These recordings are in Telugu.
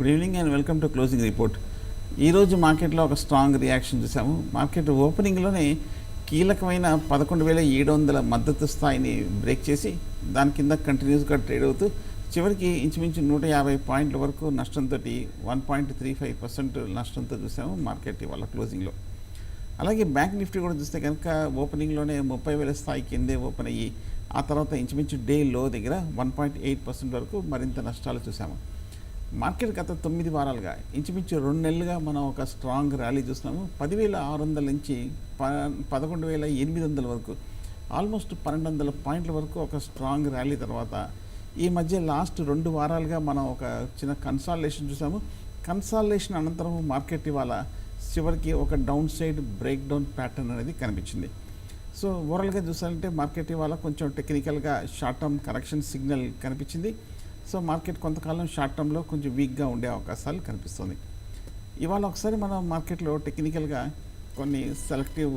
Good evening and welcome to closing report. ఈరోజు మార్కెట్లో ఒక స్ట్రాంగ్ రియాక్షన్ చూసాము. మార్కెట్ ఓపెనింగ్లోనే కీలకమైన 11,700 మద్దతు స్థాయిని బ్రేక్ చేసి దాని కింద కంటిన్యూస్గా ట్రేడ్ అవుతూ చివరికి ఇంచుమించు 150 పాయింట్ల వరకు నష్టంతో 1.35% నష్టంతో చూసాము మార్కెట్ ఇవాళ క్లోజింగ్లో. అలాగే బ్యాంక్ నిఫ్టీ కూడా చూస్తే కనుక ఓపెనింగ్లోనే 30,000 స్థాయి కిందే ఓపెన్ అయ్యి ఆ తర్వాత ఇంచుమించు డే లో దగ్గర 1.8% వరకు మరింత నష్టాలు చూసాము. మార్కెట్ గత 9 వారాలుగా ఇంచుమించు 2 నెలలుగా మనం ఒక స్ట్రాంగ్ ర్యాలీ చూస్తున్నాము. 10,600 నుంచి 11,800 వరకు ఆల్మోస్ట్ 1,200 పాయింట్ల వరకు ఒక స్ట్రాంగ్ ర్యాలీ తర్వాత ఈ మధ్య లాస్ట్ 2 వారాలుగా మనం ఒక చిన్న కన్సాలిడేషన్ చూసాము. కన్సాలిడేషన్ అనంతరం మార్కెట్ ఇవాళ చివరికి ఒక down side break down pattern అనేది కనిపించింది. సో ఓవరాల్గా చూసారంటే మార్కెట్ ఇవాళ కొంచెం టెక్నికల్గా షార్ట్ టర్మ్ కరెక్షన్ సిగ్నల్ కనిపించింది. సో మార్కెట్ కొంతకాలం షార్ట్ టర్మ్లో కొంచెం వీక్గా ఉండే అవకాశాలు కనిపిస్తుంది. ఇవాళ ఒకసారి మనం మార్కెట్లో టెక్నికల్గా కొన్ని సెలెక్టివ్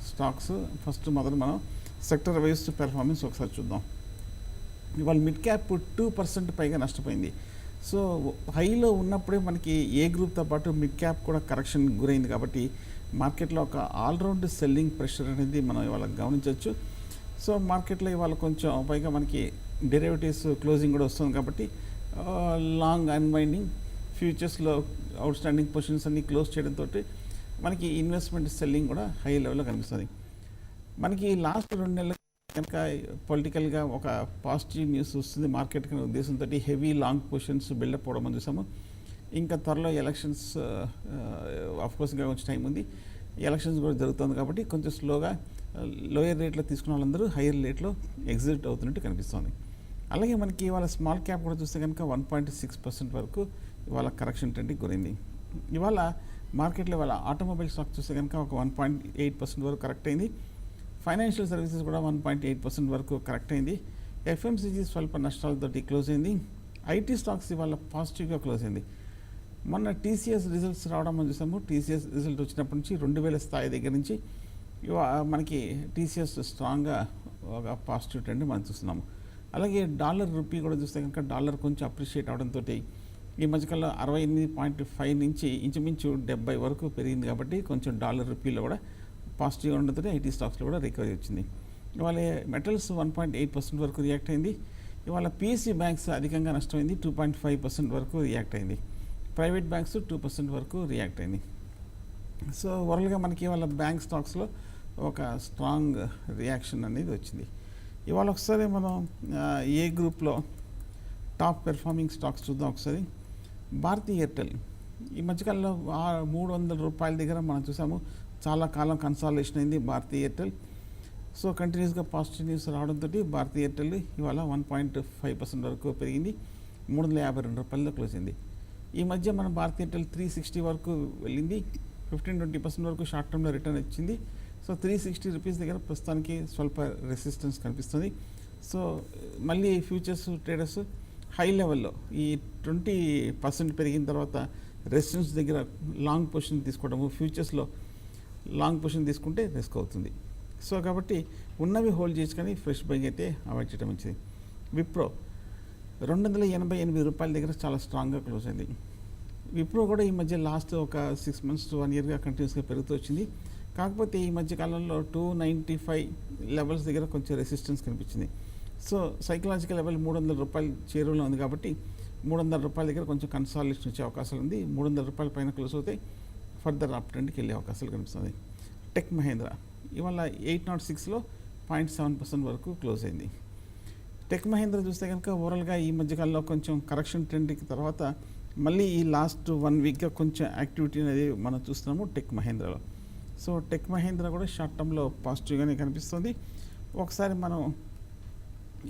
స్టాక్స్ ఫస్ట్ మొదలు మనం సెక్టర్ వైజ్ పెర్ఫార్మెన్స్ ఒకసారి చూద్దాం. ఇవాళ మిడ్ క్యాప్ 2% పైగా నష్టపోయింది. సో హైలో ఉన్నప్పుడే మనకి ఏ గ్రూప్తో పాటు మిడ్ క్యాప్ కూడా కరెక్షన్ గురైంది కాబట్టి మార్కెట్లో ఒక ఆల్రౌండ్ సెల్లింగ్ ప్రెషర్ అనేది మనం ఇవాళ గమనించవచ్చు. సో మార్కెట్లో ఇవాళ కొంచెం పైగా మనకి డెరివేటివ్స్ క్లోజింగ్ కూడా వస్తుంది కాబట్టి లాంగ్ అన్వైండింగ్ ఫ్యూచర్స్లో అవుట్ స్టాండింగ్ పొజిషన్స్ అన్ని క్లోజ్ చేయడంతో మనకి ఇన్వెస్ట్మెంట్ సెల్లింగ్ కూడా హై లెవెల్లో కనిపిస్తుంది. మనకి లాస్ట్ 2 నెలలు కనుక పొలిటికల్గా ఒక పాజిటివ్ న్యూస్ వస్తుంది మార్కెట్ అనే ఉద్దేశంతో హెవీ లాంగ్ పొజిషన్స్ బిల్డప్ అవడం మనం చూసాము. ఇంకా త్వరలో ఎలక్షన్స్ ఆఫ్కోర్స్ ఇంకా కొంచెం టైం ఉంది, ఎలక్షన్స్ కూడా జరుగుతుంది కాబట్టి కొంచెం స్లోగా లోయర్ రేట్లో తీసుకున్న వాళ్ళందరూ హైయర్ రేట్లో ఎగ్జిట్ అవుతున్నట్టు కనిపిస్తుంది. అలాగే మనకి ఇవాళ స్మాల్ క్యాప్ కూడా చూస్తే కనుక 1.6% వరకు ఇవాళ కరెక్షన్ ట్రెండ్కి గురైంది. ఇవాళ మార్కెట్లో ఇవాళ ఆటోమొబైల్ స్టాక్ చూస్తే కనుక ఒక 1.8% వరకు కరెక్ట్ అయింది. ఫైనాన్షియల్ సర్వీసెస్ కూడా 1.8% వరకు కరెక్ట్ అయింది. ఎఫ్ఎంసీజీ స్వల్ప నష్టాలతోటి క్లోజ్ అయింది. ఐటీ స్టాక్స్ ఇవాళ పాజిటివ్గా క్లోజ్ అయింది. మొన్న టీసీఎస్ రిజల్ట్స్ రావడం మనం చూసాము. టీసీఎస్ రిజల్ట్ వచ్చినప్పటి నుంచి 2,000 స్థాయి దగ్గర నుంచి మనకి టీసీఎస్ స్ట్రాంగ్గా ఒక పాజిటివ్ ట్రెండ్ మనం చూస్తున్నాము. అలాగే డాలర్ రూపీ కూడా చూస్తే కనుక డాలర్ కొంచెం అప్రిషియేట్ అవడంతో ఈ మధ్యకాలంలో 68.5 నుంచి ఇంచుమించు 70 వరకు పెరిగింది కాబట్టి కొంచెం డాలర్ రూపీలో కూడా పాజిటివ్గా ఉండడంతో ఐటీ స్టాక్స్లో కూడా రికవరీ వచ్చింది. ఇవాళ మెటల్స్ 1.8% వరకు రియాక్ట్ అయింది. ఇవాళ పిఎస్సి బ్యాంక్స్ అధికంగా నష్టమైంది, 2.5% వరకు రియాక్ట్ అయింది. ప్రైవేట్ బ్యాంక్స్ 2% వరకు రియాక్ట్ అయింది. సో ఓవరాల్గా మనకి ఇవాళ బ్యాంక్ స్టాక్స్లో ఒక స్ట్రాంగ్ రియాక్షన్ అనేది వచ్చింది. ఇవాళ ఒకసారి మనం ఏ గ్రూప్లో టాప్ పెర్ఫార్మింగ్ స్టాక్స్ చూద్దాం. ఒకసారి భారతీ ఎయిర్టెల్ ఈ మధ్యకాలంలో 300 రూపాయల దగ్గర మనం చూసాము. చాలా కాలం కన్సాలిడేషన్ అయింది భారతీ ఎయిర్టెల్. సో కంటిన్యూస్గా పాజిటివ్ న్యూస్ రావడంతో భారతీ ఎయిర్టెల్ ఇవాళ 1.5% వరకు పెరిగింది, 352 రూపాయలతో క్లోజ్ అయింది. ఈ మధ్య మన భారతీ ఎయిర్టెల్ 360 వరకు వెళ్ళింది, 15-20% వరకు షార్ట్ టర్మ్లో రిటర్న్ వచ్చింది. సో 360 రూపీస్ దగ్గర ప్రస్తుతానికి స్వల్ప రెసిస్టెన్స్ కనిపిస్తుంది. సో మళ్ళీ ఫ్యూచర్స్ ట్రేడర్స్ హై లెవెల్లో ఈ 20% పెరిగిన తర్వాత రెసిస్టెన్స్ దగ్గర లాంగ్ పొజిషన్ తీసుకోవడము, ఫ్యూచర్స్లో లాంగ్ పొజిషన్ తీసుకుంటే రిస్క్ అవుతుంది. సో కాబట్టి ఉన్నవి హోల్డ్ చేసి కానీ ఫ్రెష్ బైంగ్ అయితే అవాయిడ్ చేయడం మంచిది. విప్రో 288 రూపాయల దగ్గర చాలా స్ట్రాంగ్గా క్లోజ్ అయింది. విప్రో కూడా ఈ మధ్య లాస్ట్ ఒక 6 months to 1 yearగా కంటిన్యూస్గా పెరుగుతూ వచ్చింది. కాకపోతే ఈ మధ్య కాలంలో 295 లెవెల్స్ దగ్గర కొంచెం రెసిస్టెన్స్ కనిపించింది. సో సైకలాజికల్ లెవెల్ 300 రూపాయలు చేరువలో ఉంది కాబట్టి 300 రూపాయల దగ్గర కొంచెం కన్సాలిడేషన్ వచ్చే అవకాశాలు ఉంది. 300 రూపాయల పైన క్లోజ్ అవుతే ఫర్దర్ అప్ ట్రెండ్కి వెళ్ళే అవకాశాలు కనిపిస్తుంది. టెక్ మహేంద్ర ఇవాళ 806లో 0.7% వరకు క్లోజ్ అయింది. టెక్ మహేంద్ర చూస్తే కనుక ఓవరాల్గా ఈ మధ్యకాలంలో కొంచెం కరెక్షన్ ట్రెండ్కి తర్వాత మళ్ళీ ఈ లాస్ట్ 1 వీక్గా కొంచెం యాక్టివిటీ అనేది మనం చూస్తున్నాము టెక్ మహేంద్రలో. సో టెక్ మహేంద్ర కూడా షార్ట్ టర్మ్లో పాజిటివ్గానే కనిపిస్తుంది. ఒకసారి మనం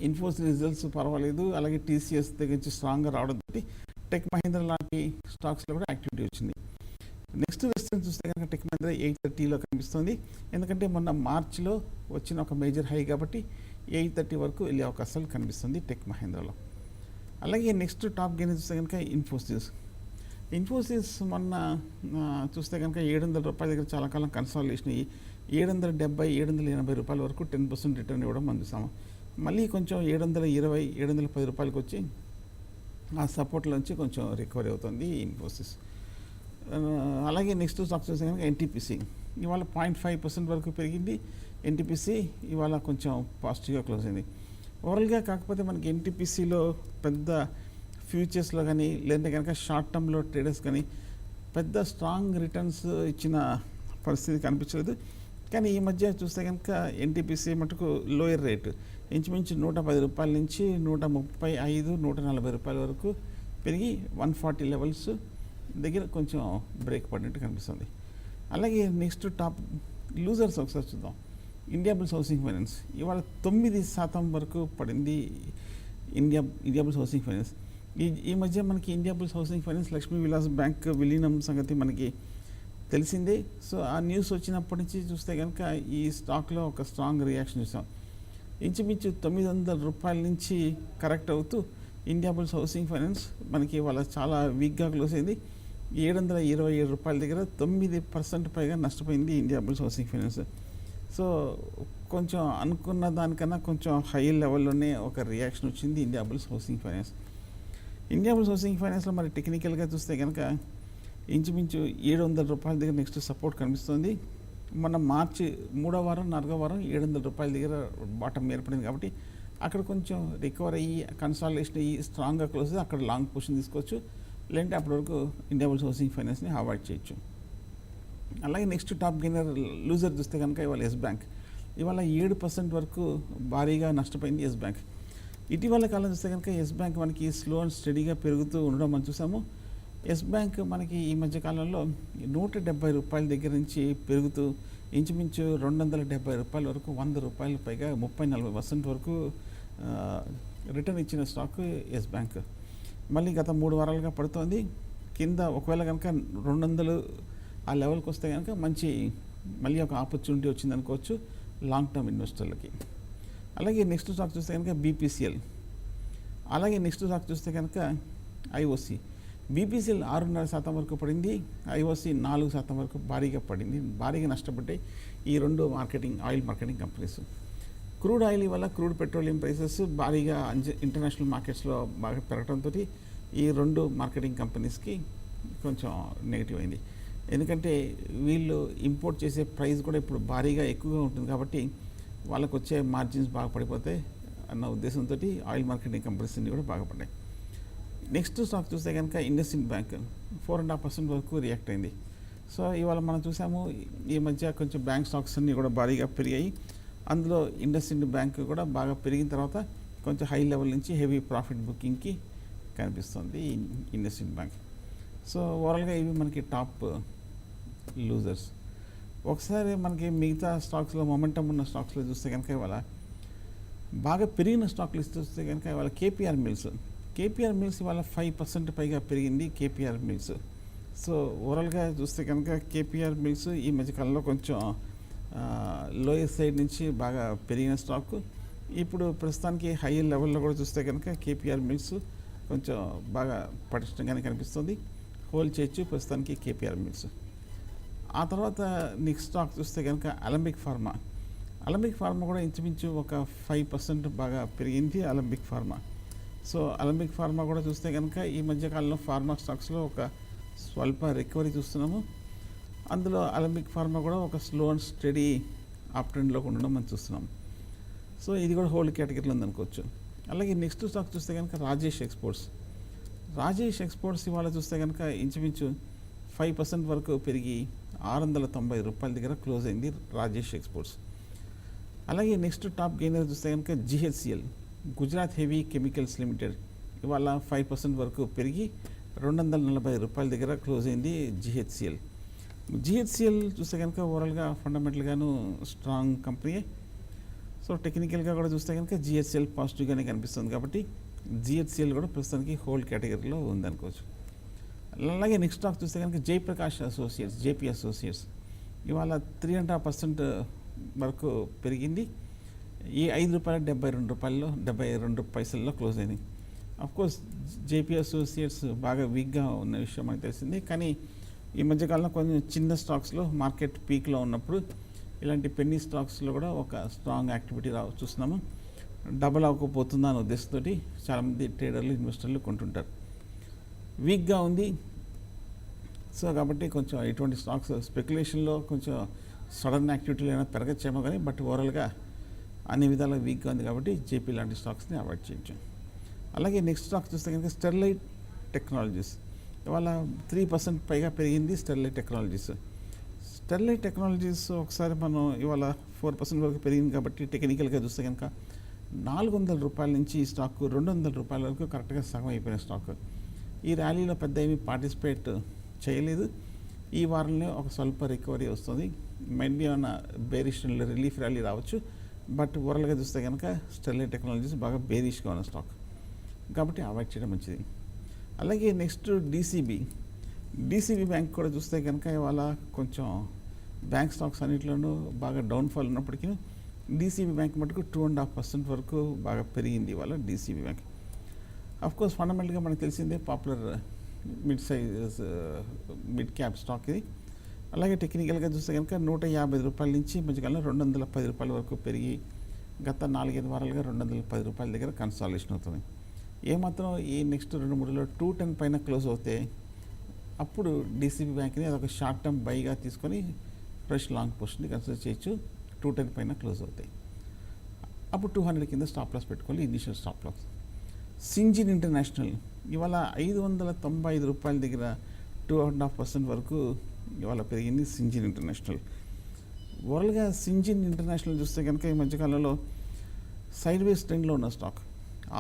ఇన్ఫోసిస్ రిజల్ట్స్ పర్వాలేదు, అలాగే టీసీఎస్ దగ్గర నుంచి స్ట్రాంగ్గా రావడంతో టెక్ మహేంద్ర లాంటి స్టాక్స్లో కూడా యాక్టివిటీ వచ్చింది. నెక్స్ట్ రెసిస్టెన్స్ చూస్తే కనుక టెక్ మహేంద్ర 830లో కనిపిస్తుంది. ఎందుకంటే మొన్న మార్చిలో వచ్చిన ఒక మేజర్ హై కాబట్టి 830 వరకు వెళ్ళే అవకాశాలు కనిపిస్తుంది టెక్ మహేంద్రలో. అలాగే నెక్స్ట్ టాప్ గెయిన్ చూస్తే కనుక ఇన్ఫోసిస్ మొన్న చూస్తే కనుక 700 రూపాయల దగ్గర చాలా కాలం కన్సాలిడేషన్ అయ్యి 770-780 రూపాయల వరకు 10% రిటర్న్ ఇవ్వడం మనం చూసాము. మళ్ళీ కొంచెం 720-710 రూపాయలకి వచ్చి ఆ సపోర్ట్లోంచి కొంచెం రికవరీ అవుతుంది ఇన్ఫోసిస్. ఆ, అలాగే నెక్స్ట్ స్టాక్ చూస్తే కనుక ఎన్టీపీసీ ఇవాళ 0.5% వరకు పెరిగింది. ఎన్టీపీసీ ఇవాళ కొంచెం పాజిటివ్గా క్లోజ్ అయింది ఓవరాల్గా. కాకపోతే మనకి ఎన్టీపీసీలో పెద్ద ఫ్యూచర్స్లో కానీ లేదంటే కనుక షార్ట్ టర్మ్లో ట్రేడర్స్ కానీ పెద్ద స్ట్రాంగ్ రిటర్న్స్ ఇచ్చిన పరిస్థితి కనిపించలేదు. కానీ ఈ మధ్య చూస్తే కనుక ఎన్టీపీసీ మటుకు లోయర్ రేటు ఇంచుమించు 110 రూపాయల నుంచి 135, 140 రూపాయల వరకు పెరిగి 140 లెవెల్స్ దగ్గర కొంచెం బ్రేక్ పడినట్టు కనిపిస్తుంది. అలాగే నెక్స్ట్ టాప్ లూజర్స్ ఒకసారి చూద్దాం. ఇండియాబుల్స్ హౌసింగ్ ఫైనాన్స్ ఇవాళ 9% వరకు పడింది. ఇండియాబుల్స్ హౌసింగ్ ఫైనాన్స్ ఈ మధ్య మనకి Indiabulls housing finance Lakshmi Vilas bank విలీనం సంగతి మనకి తెలిసిందే. సో ఆ న్యూస్ వచ్చినప్పటి నుంచి చూస్తే కనుక ఈ స్టాక్లో ఒక స్ట్రాంగ్ రియాక్షన్ చూసాం. ఇంచుమించు 900 రూపాయల నుంచి కరెక్ట్ అవుతూ ఇండియాబుల్స్ హౌసింగ్ ఫైనాన్స్ మనకి వాళ్ళ చాలా వీక్గా క్లోజ్ అయింది. 727 రూపాయల దగ్గర 9% పైగా నష్టపోయింది ఇండియాబుల్స్ హౌసింగ్ ఫైనాన్స్. సో కొంచెం అనుకున్న దానికన్నా కొంచెం హై లెవెల్లోనే ఒక రియాక్షన్ వచ్చింది Indiabulls housing finance. Indiabulls housing ఫైనాన్స్లో మరి టెక్నికల్గా చూస్తే కనుక ఇంచుమించు 700 రూపాయల దగ్గర నెక్స్ట్ సపోర్ట్ కనిపిస్తుంది. మన మార్చి 3వ వారం 4వ వారం 700 రూపాయల దగ్గర బాటమ్ ఏర్పడింది కాబట్టి అక్కడ కొంచెం రికవర్ అయ్యి కన్సాలిడేషన్ అయ్యి స్ట్రాంగ్గా క్లోజ్ అయ్యి అక్కడ లాంగ్ పొజిషన్ తీసుకోవచ్చు. లేదంటే అప్పటి వరకు ఇండియాబుల్స్ హౌసింగ్ ఫైనాన్స్ని అవాయిడ్ చేయొచ్చు. అలాగే నెక్స్ట్ టాప్ గెయినర్ లూజర్ చూస్తే కనుక ఇవాళ ఎస్ బ్యాంక్ ఇవాళ 7% వరకు భారీగా నష్టపోయింది ఎస్ బ్యాంక్. ఇటీవల కాలం చూస్తే కనుక ఎస్ బ్యాంక్ మనకి స్లో అండ్ స్టడీగా పెరుగుతూ ఉండడం మనం చూసాము. ఎస్ బ్యాంక్ మనకి ఈ మధ్య కాలంలో 170 రూపాయల దగ్గర నుంచి పెరుగుతూ ఇంచుమించు 270 రూపాయల వరకు 100 రూపాయల పైగా 30-40% వరకు రిటర్న్ ఇచ్చిన స్టాక్ ఎస్ బ్యాంక్. మళ్ళీ గత 3 వారాలుగా పడుతోంది కింద. ఒకవేళ కనుక 200 ఆ లెవెల్కి వస్తే కనుక మంచి మళ్ళీ ఒక ఆపర్చునిటీ వచ్చింది అనుకోవచ్చు లాంగ్ టర్మ్ ఇన్వెస్టర్లకి. అలాగే నెక్స్ట్ స్టాక్ చూస్తే కనుక బీపీసీఎల్. అలాగే నెక్స్ట్ స్టాక్ చూస్తే కనుక ఐఓసి. బీపీసీఎల్ 6.5% వరకు పడింది. ఐఓసి 4% వరకు భారీగా పడింది. భారీగా నష్టపడ్డాయి ఈ రెండు oil marketing companies. Crude oil వల్ల క్రూడ్ పెట్రోలియం ప్రైసెస్ భారీగా ఇంటర్నేషనల్ మార్కెట్స్లో బాగా పెరగడంతో ఈ రెండు మార్కెటింగ్ కంపెనీస్కి కొంచెం నెగిటివ్ అయింది. ఎందుకంటే వీళ్ళు ఇంపోర్ట్ చేసే ప్రైస్ కూడా ఇప్పుడు భారీగా ఎక్కువగా ఉంటుంది కాబట్టి వాళ్ళకు వచ్చే మార్జిన్స్ బాగా పడిపోతాయి అన్న ఉద్దేశంతో ఆయిల్ మార్కెటింగ్ కంపెనీస్ అన్ని కూడా బాగా పడ్డాయి. నెక్స్ట్ స్టాక్ చూస్తే కనుక ఇండస్ఇండ్ బ్యాంక్ 4.5% వరకు రియాక్ట్ అయింది. సో ఇవాళ మనం చూసాము ఈ మధ్య కొంచెం బ్యాంక్ స్టాక్స్ అన్నీ కూడా భారీగా పెరిగాయి. అందులో ఇండస్ఇండ్ బ్యాంక్ కూడా బాగా పెరిగిన తర్వాత కొంచెం హై లెవెల్ నుంచి హెవీ ప్రాఫిట్ బుకింగ్కి కనిపిస్తుంది ఇండస్ఇండ్ బ్యాంక్. సో ఓవరాల్గా ఇవి మనకి టాప్ లూజర్స్. ఒకసారి మనకి మిగతా స్టాక్స్లో మొమెంటమ్ ఉన్న స్టాక్స్లో చూస్తే కనుక ఇవాళ బాగా పెరిగిన స్టాక్లు చూస్తే కనుక ఇవాళ కేపీఆర్ మిల్స్ ఇవాళ 5% పైగా పెరిగింది కేపీఆర్ మిల్స్. సో ఓవరాల్గా చూస్తే కనుక కేపీఆర్ మిల్స్ ఈ మధ్యకాలంలో కొంచెం లోయర్ సైడ్ నుంచి బాగా పెరిగిన స్టాక్. ఇప్పుడు ప్రస్తుతానికి హై లెవెల్లో కూడా చూస్తే కనుక కేపీఆర్ మిల్స్ కొంచెం బాగా పటిష్టంగానే కనిపిస్తుంది. హోల్డ్ చేయొచ్చు ప్రస్తుతానికి కేపీఆర్ మిల్స్. ఆ తర్వాత నెక్స్ట్ స్టాక్ చూస్తే కనుక అలంబిక్ ఫార్మా కూడా ఇంచుమించు ఒక 5% బాగా పెరిగింది Alembic pharma. So Alembic pharma కూడా చూస్తే కనుక ఈ మధ్యకాలంలో ఫార్మా స్టాక్స్లో ఒక స్వల్ప రికవరీ చూస్తున్నాము. అందులో అలంబిక్ ఫార్మా కూడా ఒక స్లో అండ్ స్టడీ అప్ ట్రెండ్లో ఉండడం మనం చూస్తున్నాం. సో ఇది కూడా హోల్డ్ కేటగిరీలో ఉందనుకోవచ్చు. అలాగే నెక్స్ట్ స్టాక్ చూస్తే కనుక రాజేష్ ఎక్స్పోర్ట్స్ ఇవాళ చూస్తే కనుక ఇంచుమించు 5% వరకు పెరిగి 690 రూపాయల దగ్గర క్లోజ్ అయింది రాజేష్ ఎక్స్పోర్ట్స్. అలాగే నెక్స్ట్ టాప్ గెయినర్ చూస్తే కనుక GHCL Gujarat heavy chemicals limited ఇవాళ 5% వరకు పెరిగి 240 రూపాయల దగ్గర క్లోజ్ అయింది జిహెచ్సిఎల్ చూస్తే కనుక ఓవరాల్గా ఫండమెంటల్గాను స్ట్రాంగ్ కంపెనీ. సో టెక్నికల్గా కూడా చూస్తే కనుక జిహెచ్సిఎల్ పాజిటివ్గానే కనిపిస్తుంది కాబట్టి జిహెచ్సిఎల్ కూడా ప్రస్తుతానికి హోల్డ్ కేటగిరీలో ఉందనుకోవచ్చు. అలాగే నెక్స్ట్ స్టాక్ చూస్తే కనుక జేపీ అసోసియేట్స్ ఇవాళ 3.5% వరకు పెరిగింది. ఈ ₹5.72 క్లోజ్ అయింది. అఫ్కోర్స్ జేపీ అసోసియేట్స్ బాగా వీక్గా ఉన్న విషయం మనకు తెలిసింది. కానీ ఈ మధ్యకాలంలో కొంచెం చిన్న స్టాక్స్లో మార్కెట్ పీక్లో ఉన్నప్పుడు ఇలాంటి పెన్నీ స్టాక్స్లో కూడా ఒక స్ట్రాంగ్ యాక్టివిటీ చూస్తున్నాము. డబల్ అవ్వకపోతుందా అనే ఉద్దేశంతో చాలామంది ట్రేడర్లు ఇన్వెస్టర్లు కొంటుంటారు. వీక్గా ఉంది. సో కాబట్టి కొంచెం ఇటువంటి స్టాక్స్ స్పెక్యులేషన్లో కొంచెం సడన్ యాక్టివిటీలు అయినా పెరగచ్చేమో కానీ బట్ ఓవరాల్గా అన్ని విధాలుగా వీక్గా ఉంది కాబట్టి జేపీ లాంటి స్టాక్స్ని అవాయిడ్ చేయొచ్చు. అలాగే నెక్స్ట్ స్టాక్ చూస్తే కనుక స్టెర్లైట్ టెక్నాలజీస్ ఇవాళ 3% పైగా పెరిగింది. స్టెర్లైట్ టెక్నాలజీస్ ఒకసారి మనం ఇవాళ 4% వరకు పెరిగింది కాబట్టి టెక్నికల్గా చూస్తే కనుక 400 రూపాయల నుంచి ఈ స్టాక్ 200 రూపాయల వరకు కరెక్ట్గా సగం అయిపోయిన స్టాక్. ఈ ర్యాలీలో పెద్ద ఏమీ పార్టిసిపేట్ చేయలేదు. ఈ వారంలో ఒక స్వల్ప రికవరీ వస్తుంది. మైట్ బి ఏమైనా బేరిష్ రిలీఫ్ ర్యాలీ రావచ్చు. బట్ ఓవరాల్గా చూస్తే కనుక స్టెర్లైట్ టెక్నాలజీస్ బాగా బేరిష్గా ఉన్న స్టాక్ కాబట్టి అవాయిడ్ చేయడం మంచిది. అలాగే నెక్స్ట్ డీసీబీ బ్యాంక్ కూడా చూస్తే కనుక ఇవాళ కొంచెం బ్యాంక్ స్టాక్స్ అన్నింటిలోనూ బాగా డౌన్ఫాల్ ఉన్నప్పటికీ డీసీబీ బ్యాంక్ మటుకు 2.5% వరకు బాగా పెరిగింది ఇవాళ డీసీబీ బ్యాంక్. అఫ్కోర్స్ ఫండమెంటల్గా మనకు తెలిసిందే పాపులర్ మిడ్ క్యాప్ స్టాక్ ఇది. అలాగే టెక్నికల్గా చూస్తే కనుక 150 రూపాయల నుంచి మధ్యకాలంలో 210 రూపాయల వరకు పెరిగి గత 4-5 వారాలుగా 210 రూపాయల దగ్గర కన్సాలిడేషన్ అవుతుంది. ఏమాత్రం ఈ నెక్స్ట్ 2-3 210 పైన క్లోజ్ అవుతే అప్పుడు డీసీబీ బ్యాంక్ని అదొక షార్ట్ టర్మ్ బైగా తీసుకొని ఫ్రెష్ లాంగ్ పొజిషన్ని కన్సిడర్ చేయొచ్చు. 210 పైన క్లోజ్ అవుతాయి. అప్పుడు 200 కింద స్టాప్ లాస్ పెట్టుకోవాలి, initial stop loss. Syngene international ఇవాళ 595 రూపాయల దగ్గర 2.5% వరకు ఇవాళ పెరిగింది సింజిన్ ఇంటర్నేషనల్. ఓవరాల్గా సింజిన్ ఇంటర్నేషనల్ చూస్తే కనుక ఈ మధ్యకాలంలో సైడ్ వేస్ ట్రెండ్లో ఉన్న స్టాక్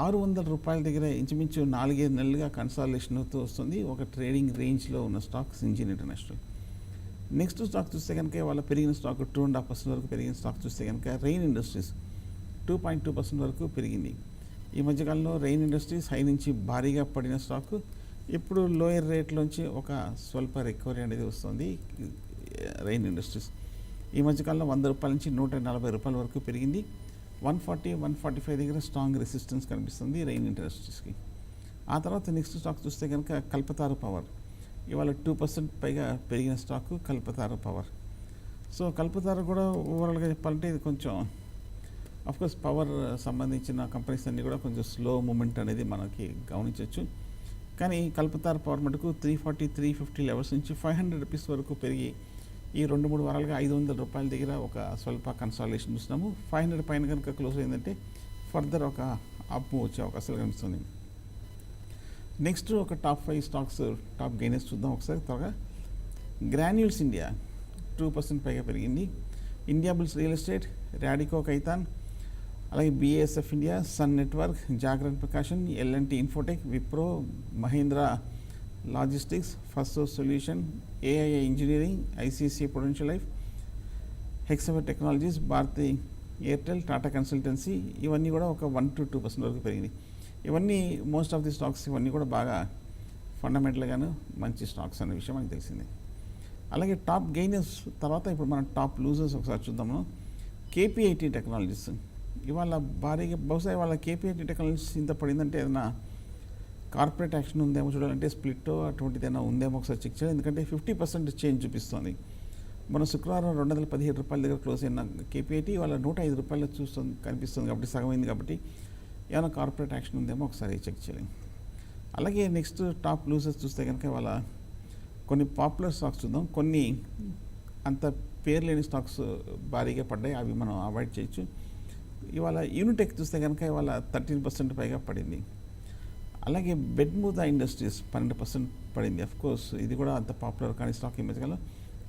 600 రూపాయల దగ్గర ఇంచుమించు 4-5 నెలలుగా కన్సాలిడేషన్ అవుతూ వస్తుంది. ఒక ట్రేడింగ్ రేంజ్లో ఉన్న stock Syngene international. Next stock చూస్తే కనుక వాళ్ళ పెరిగిన స్టాక్ 2.5% వరకు పెరిగిన స్టాక్ చూస్తే కనుక రెయిన్ ఇండస్ట్రీస్ 2.2% వరకు పెరిగింది. ఈ మధ్యకాలంలో రెయిన్ ఇండస్ట్రీస్ హై నుంచి భారీగా పడిన స్టాక్ ఇప్పుడు లోయర్ రేట్లోంచి ఒక స్వల్ప రికవరీ అనేది వస్తుంది. రెయిన్ ఇండస్ట్రీస్ ఈ మధ్యకాలంలో 100 రూపాయల నుంచి 140 రూపాయల వరకు పెరిగింది. 140-145 దగ్గర స్ట్రాంగ్ రెసిస్టెన్స్ కనిపిస్తుంది రెయిన్ ఇండస్ట్రీస్కి. ఆ తర్వాత నెక్స్ట్ స్టాక్ చూస్తే కనుక కల్పతారు పవర్ ఇవాళ 2% పైగా పెరిగిన స్టాకు కల్పతారు పవర్. సో కల్పతారు కూడా ఓవరాల్గా చెప్పాలంటే ఇది కొంచెం అఫ్కోర్స్ పవర్ సంబంధించిన కంపెనీస్ అన్నీ కూడా కొంచెం స్లో మూమెంట్ అనేది మనకి గమనించవచ్చు. కానీ కల్పతారు పవర్ మటుకు 340-350 లెవెల్స్ నుంచి 500 రూపీస్ వరకు పెరిగి ఈ 2-3 వారాలుగా 500 రూపాయల దగ్గర ఒక స్వల్ప కన్సాలిడేషన్ చూస్తున్నాము. 500 పైన కనుక క్లోజ్ అయిందంటే ఫర్దర్ ఒక అప్ వచ్చే అవకాశాలు కనిపిస్తుంది. నెక్స్ట్ ఒక టాప్ 5 స్టాక్స్ టాప్ గెయినర్స్ చూద్దాం ఒకసారి త్వరగా. గ్రాన్యూల్స్ ఇండియా 2% పైగా పెరిగింది. India Bulls Real Estate, Radico Khaitan, అలాగే BASF ఇండియా, సన్ నెట్వర్క్, జాగ్రత్త Prakashan, L&T Infotech, Wipro, Mahindra Logistics, First Solution, AIA Engineering, ICICI potential Life, Hexaware Technologies, Bharti Airtel, Tata Consultancy ఇవన్నీ కూడా ఒక 1-2% వరకు పెరిగింది. ఇవన్నీ మోస్ట్ ఆఫ్ ది స్టాక్స్ ఇవన్నీ కూడా బాగా ఫండమెంటల్గాను మంచి స్టాక్స్ అనే విషయం మనకు తెలిసింది. అలాగే టాప్ గెయినర్స్ తర్వాత ఇప్పుడు మనం టాప్ లూజర్స్ ఒకసారి చూద్దాము. KPIT టెక్నాలజీస్ ఇవాళ భారీగా బహుశా ఇవాళ KPIT టెక్నాలజీస్ ఇంత పడిందంటే ఏదైనా కార్పొరేట్ యాక్షన్ ఉందేమో చూడాలంటే స్ప్లిట్ అటువంటిది ఏదైనా ఉందేమో ఒకసారి చెక్ చేయాలి. ఎందుకంటే 50% చేంజ్ చూపిస్తుంది. మన శుక్రవారం 217 రూపాయల దగ్గర క్లోజ్ అయిన KPIT ఇవాళ 105 రూపాయలు కనిపిస్తుంది కాబట్టి సగమైంది కాబట్టి ఏమైనా కార్పొరేట్ యాక్షన్ ఉందేమో ఒకసారి చెక్ చేయాలి. అలాగే నెక్స్ట్ టాప్ లూజర్స్ చూస్తే కనుక ఇవాళ కొన్ని పాపులర్ స్టాక్స్ చూద్దాం. కొన్ని అంత పేరు లేని స్టాక్స్ భారీగా పడ్డాయి, అవి మనం అవాయిడ్ చేయొచ్చు. ఇవాళ యూనిటెక్ చూస్తే కనుక ఇవాళ 13% పైగా పడింది. అలాగే బెడ్మూదా ఇండస్ట్రీస్ 12% పడింది. అఫ్కోర్స్ ఇది కూడా అంత పాపులర్ కానీ స్టాక్ ఈ మధ్యకాలంలో.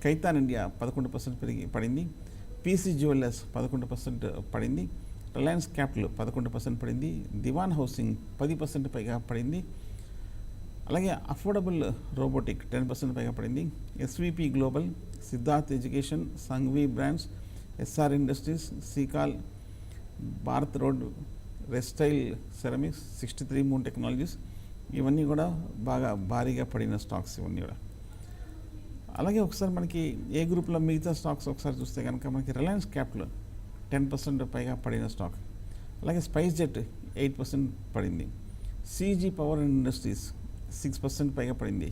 ఖైతాన్ ఇండియా 11% పడింది. PC జ్యువెలర్స్ 11% పడింది. రిలయన్స్ క్యాపిటల్ 11% పడింది. దివాన్ హౌసింగ్ 10% పైగా పడింది. అలాగే అఫోర్డబుల్ రోబోటిక్ 10% పైగా పడింది. SVP Global, Siddharth Education, Sanghvi Brands, SR Industries, Sical, Bharat Road, Restile Ceramics, 63 Moon Technologies ఇవన్నీ కూడా బాగా భారీగా పడిన స్టాక్స్ ఇవన్నీ కూడా. అలాగే ఒకసారి మనకి ఏ గ్రూప్లో మిగతా స్టాక్స్ ఒకసారి చూస్తే కనుక మనకి రిలయన్స్ క్యాపిటల్ 10% పైగా పడిన స్టాక్. అలాగే స్పైస్ జెట్ 8% పడింది. CG పవర్ అండ్ ఇండస్ట్రీస్ 6% పైగా పడింది.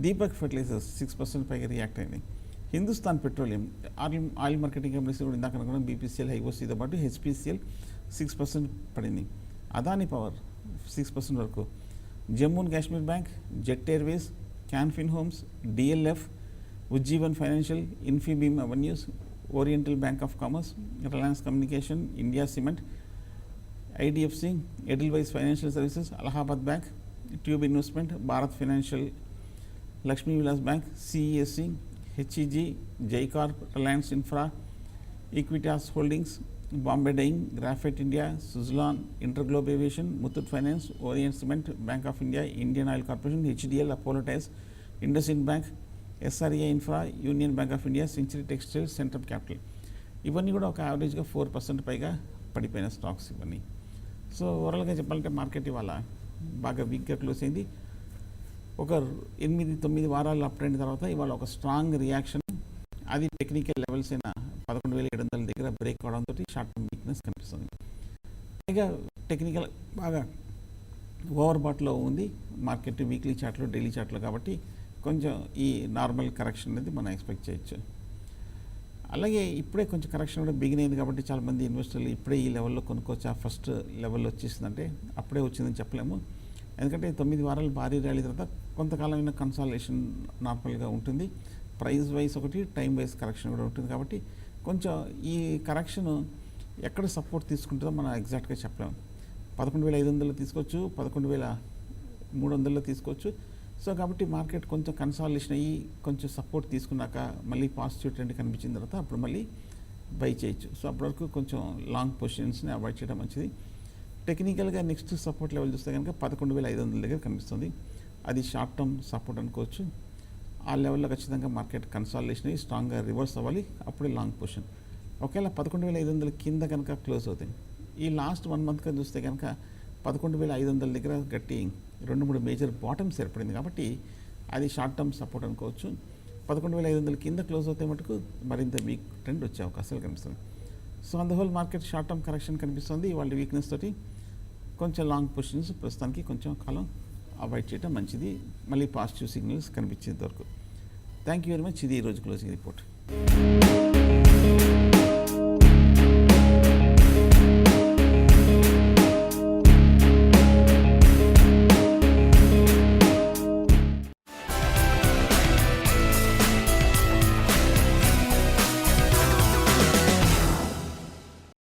దీపక్ ఫెర్టిలైజర్స్ 6% పైగా రియాక్ట్ అయింది. Hindustan petroleum, oil marketing companies కూడా ఇందాక అనుకున్నాం, BPCL, హైఓసీతో పాటు HPCL 6% పడింది. అదాని పవర్ 6% వరకు. Jammu and Kashmir Bank, Jet Airways, Canfin Homes, DLF, Ujjivan Financial, Infibeam Avenues, Oriental Bank of Commerce, Reliance Communication, India Cement, IDFC, Edelweiss Financial Services, Allahabad Bank, Tube Investment, Bharat Financial, Lakshmi Vilas Bank, CESC, HEG, Jaicorp, Reliance Infra, Equitas Holdings, Bombay Dyeing, Graphite India, Suzlon, InterGlobe Aviation, Muthoot Finance, Orient Cement, Bank of India, Indian Oil Corporation, HDL, Apollo Tyres, IndusInd Bank, SRA Infra, union bank of India, century textiles, central capital. ఇవన్నీ కూడా ఒక యావరేజ్గా 4% పైగా పడిపోయిన స్టాక్స్ ఇవన్నీ. సో ఓవరాల్గా చెప్పాలంటే మార్కెట్ ఇవాళ బాగా వీక్గా క్లోజ్ అయింది. ఒక 8-9 వారాలు అప్ ట్రెండ్ తర్వాత ఇవాళ ఒక స్ట్రాంగ్ రియాక్షన్, అది టెక్నికల్ లెవెల్స్ అయిన 11,700 దగ్గర బ్రేక్ అవడంతో షార్ట్ టర్మ్ వీక్నెస్ కనిపిస్తుంది. పైగా టెక్నికల్ బాగా ఓవర్ బాట్లో ఉంది మార్కెట్ వీక్లీ చార్ట్లో, డైలీ చార్ట్లో. కాబట్టి కొంచెం ఈ నార్మల్ కరెక్షన్ అనేది మనం ఎక్స్పెక్ట్ చేయొచ్చు. అలాగే ఇప్పుడే కొంచెం కరెక్షన్ కూడా బిగిన్ అయింది కాబట్టి చాలామంది ఇన్వెస్టర్లు ఇప్పుడే ఈ లెవెల్లో కొనుక్కోవచ్చు, ఆ ఫస్ట్ లెవెల్లో వచ్చేసిందంటే అప్పుడే వచ్చిందని చెప్పలేము. ఎందుకంటే 9 వారాలు భారీ ర్యాలీ తర్వాత కొంతకాలమైన కన్సాలిడేషన్ నార్మల్గా ఉంటుంది. ప్రైస్ వైజ్ ఒకటి, టైం వైజ్ కరెక్షన్ కూడా ఉంటుంది. కాబట్టి కొంచెం ఈ కరెక్షన్ ఎక్కడ సపోర్ట్ తీసుకుంటుందో మనం ఎగ్జాక్ట్గా చెప్పలేము. 11,500 తీసుకోవచ్చు, 11,300 తీసుకోవచ్చు. సో కాబట్టి మార్కెట్ కొంచెం కన్సాలిడేషన్ అయ్యి కొంచెం సపోర్ట్ తీసుకున్నాక మళ్ళీ పాజిటివ్ ట్రెండ్ కనిపించిన తర్వాత అప్పుడు మళ్ళీ బై చేయొచ్చు. సో అప్పటివరకు కొంచెం లాంగ్ పొజిషన్స్ని అవాయిడ్ చేయడం మంచిది. టెక్నికల్గా నెక్స్ట్ సపోర్ట్ లెవెల్ చూస్తే కనుక 11,500 దగ్గర కనిపిస్తుంది. అది షార్ట్ టర్మ్ సపోర్ట్ అనుకోవచ్చు. ఆ లెవెల్లో ఖచ్చితంగా మార్కెట్ కన్సాలిడేషన్ అయ్యి స్ట్రాంగ్గా రివర్స్ అవ్వాలి, అప్పుడే లాంగ్ పొజిషన్. ఒకవేళ 11,500 కింద కనుక క్లోజ్ అవుతాయి. ఈ లాస్ట్ 1 మంత్గా చూస్తే కనుక 11,500 దగ్గర గట్టి 2-3 మేజర్ బాటమ్స్ ఏర్పడింది. కాబట్టి అది షార్ట్ టర్మ్ సపోర్ట్ అనుకోవచ్చు. 11,500 కింద క్లోజ్ అవుతే మటుకు మరింత వీక్ ట్రెండ్ వచ్చే అవకాశాలు కనిపిస్తుంది. So on the whole market short term correction కనిపిస్తుంది. వాళ్ళ వీక్నెస్ తోటి కొంచెం లాంగ్ పొజిషన్స్ ప్రస్తుతానికి కొంచెం కాలం అవాయిడ్ చేయడం మంచిది, మళ్ళీ పాజిటివ్ సిగ్నల్స్ కనిపించేంత వరకు. Thank you very much. ఇది ఈరోజు క్లోజింగ్ రిపోర్ట్.